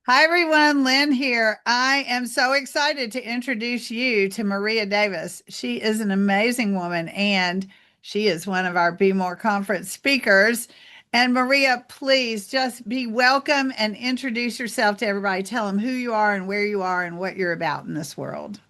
Hi everyone, Lynn here. I am so excited to introduce you to Maria Davis. She is an amazing woman and she is one of our Be More Conference speakers. And Maria, please just be welcome and introduce yourself to everybody. Tell them who you are and where you are and what you're about in this world.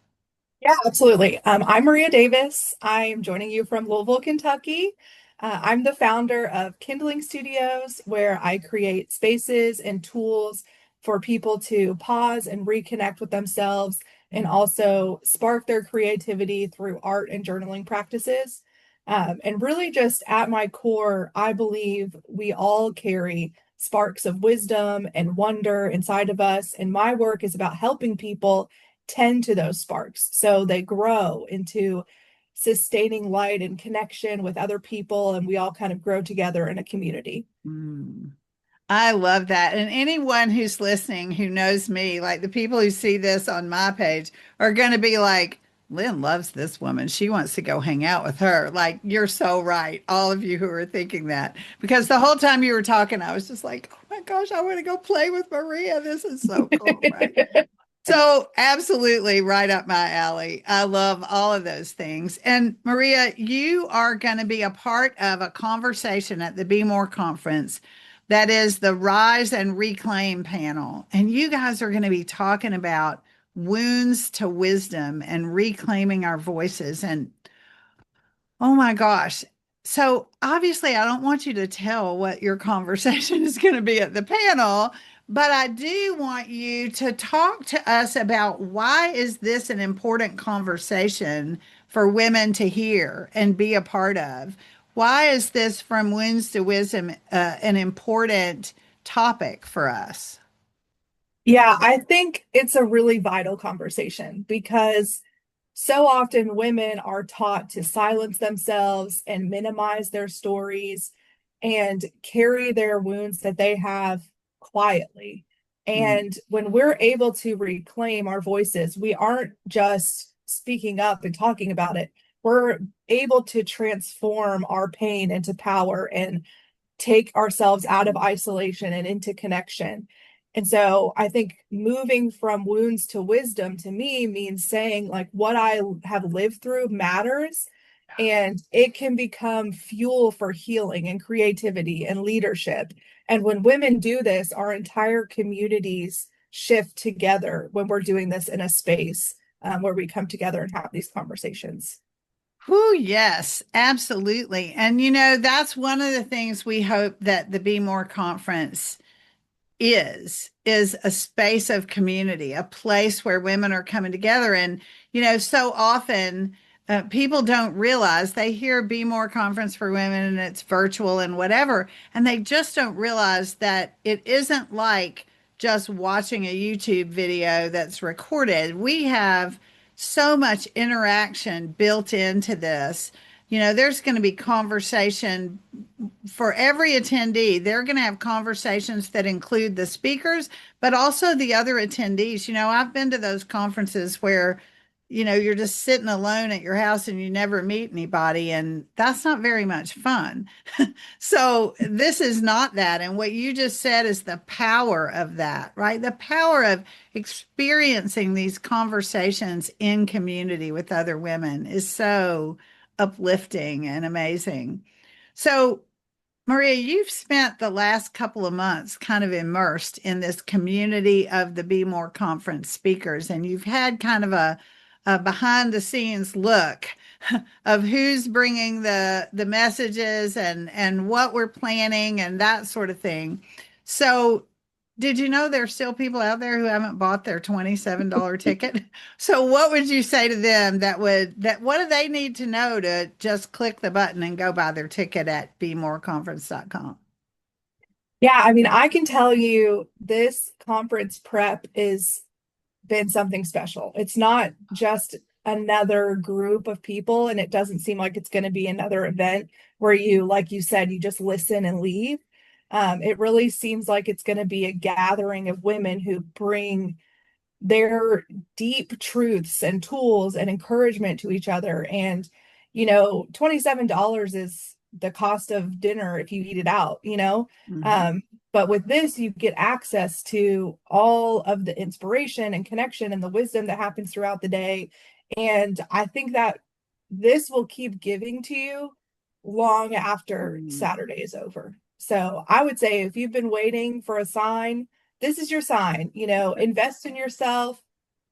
Yeah, absolutely. I'm Maria Davis. I'm joining you from Louisville, Kentucky. I'm the founder of Kindling Studios, where I create spaces and tools for people to pause and reconnect with themselves and also spark their creativity through art and journaling practices. And really, just at my core, I believe we all carry sparks of wisdom and wonder inside of us. And my work is about helping people tend to those sparks so they grow into sustaining light and connection with other people, and we all kind of grow together in a community. Mm. I love that. And anyone who's listening who knows me, like the people who see this on my page, are going to be like, Lynn loves this woman. She wants to go hang out with her. Like, you're so right. All of you who are thinking that. Because the whole time you were talking, I was just like, oh my gosh, I want to go play with Maria. This is so cool, right? So, absolutely right up my alley. I love all of those things. And Maria, you are going to be a part of a conversation at the Be More conference that is the Rise and Reclaim panel. And you guys are going to be talking about wounds to wisdom and reclaiming our voices. And oh my gosh. So obviously, I don't want you to tell what your conversation is going to be at the panel, but I do want you to talk to us about why is this an important conversation for women to hear and be a part of? Why is this from wounds to wisdom an important topic for us? Yeah, I think it's a really vital conversation because so often women are taught to silence themselves and minimize their stories and carry their wounds that they have quietly. Mm. And when we're able to reclaim our voices, we aren't just speaking up and talking about it. We're able to transform our pain into power and take ourselves out of isolation and into connection. And so I think moving from wounds to wisdom to me means saying, like, what I have lived through matters, and it can become fuel for healing and creativity and leadership. And when women do this, our entire communities shift together when we're doing this in a space where we come together and have these conversations. Oh, yes, absolutely. And that's one of the things we hope that the Be More conference is a space of community, a place where women are coming together. And so often people don't realize, they hear Be More conference for women and it's virtual and whatever, and they just don't realize that it isn't like just watching a YouTube video that's recorded. We have so much interaction built into this. There's going to be conversation for every attendee. They're going to have conversations that include the speakers, but also the other attendees. I've been to those conferences where, you're just sitting alone at your house and you never meet anybody, and that's not very much fun. So, this is not that. And what you just said is the power of that, right? The power of experiencing these conversations in community with other women is so uplifting and amazing. So, Maria, you've spent the last couple of months kind of immersed in this community of the Be More conference speakers, and you've had kind of a behind the scenes look of who's bringing the messages and what we're planning and that sort of thing. So, did you know there's still people out there who haven't bought their $27 ticket? So what would you say to them that what do they need to know to just click the button and go buy their ticket at bemoreconference.com? Yeah, I mean, I can tell you this conference prep is been something special. It's not just another group of people, and it doesn't seem like it's going to be another event where you, like you said, you just listen and leave. It really seems like it's going to be a gathering of women who bring their deep truths and tools and encouragement to each other. And, $27 is the cost of dinner if you eat it out. Mhm. But with this, you get access to all of the inspiration and connection and the wisdom that happens throughout the day. And I think that this will keep giving to you long after Mm. Saturday is over. So I would say if you've been waiting for a sign, this is your sign. Invest in yourself,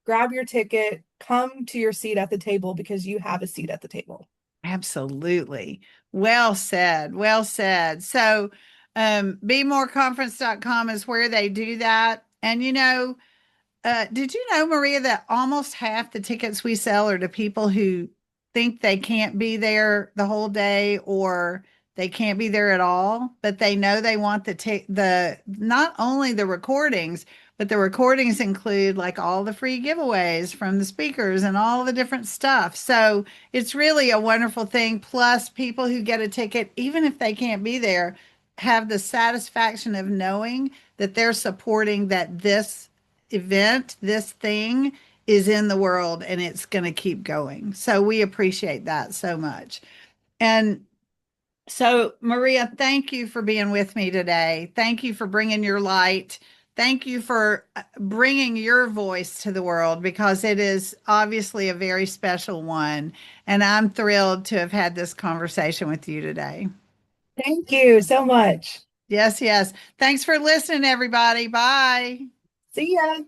grab your ticket, come to your seat at the table because you have a seat at the table. Absolutely. Well said. Well said. So, bemoreconference.com is where they do that. And did you know, Maria, that almost half the tickets we sell are to people who think they can't be there the whole day or they can't be there at all, but they know they want the not only the recordings, but the recordings include like all the free giveaways from the speakers and all the different stuff. So it's really a wonderful thing. Plus, people who get a ticket, even if they can't be there, have the satisfaction of knowing that they're supporting that this event, this thing is in the world and it's going to keep going. So we appreciate that so much. And so, Maria, thank you for being with me today. Thank you for bringing your light. Thank you for bringing your voice to the world because it is obviously a very special one. And I'm thrilled to have had this conversation with you today. Thank you so much. Yes, yes. Thanks for listening, everybody. Bye. See ya.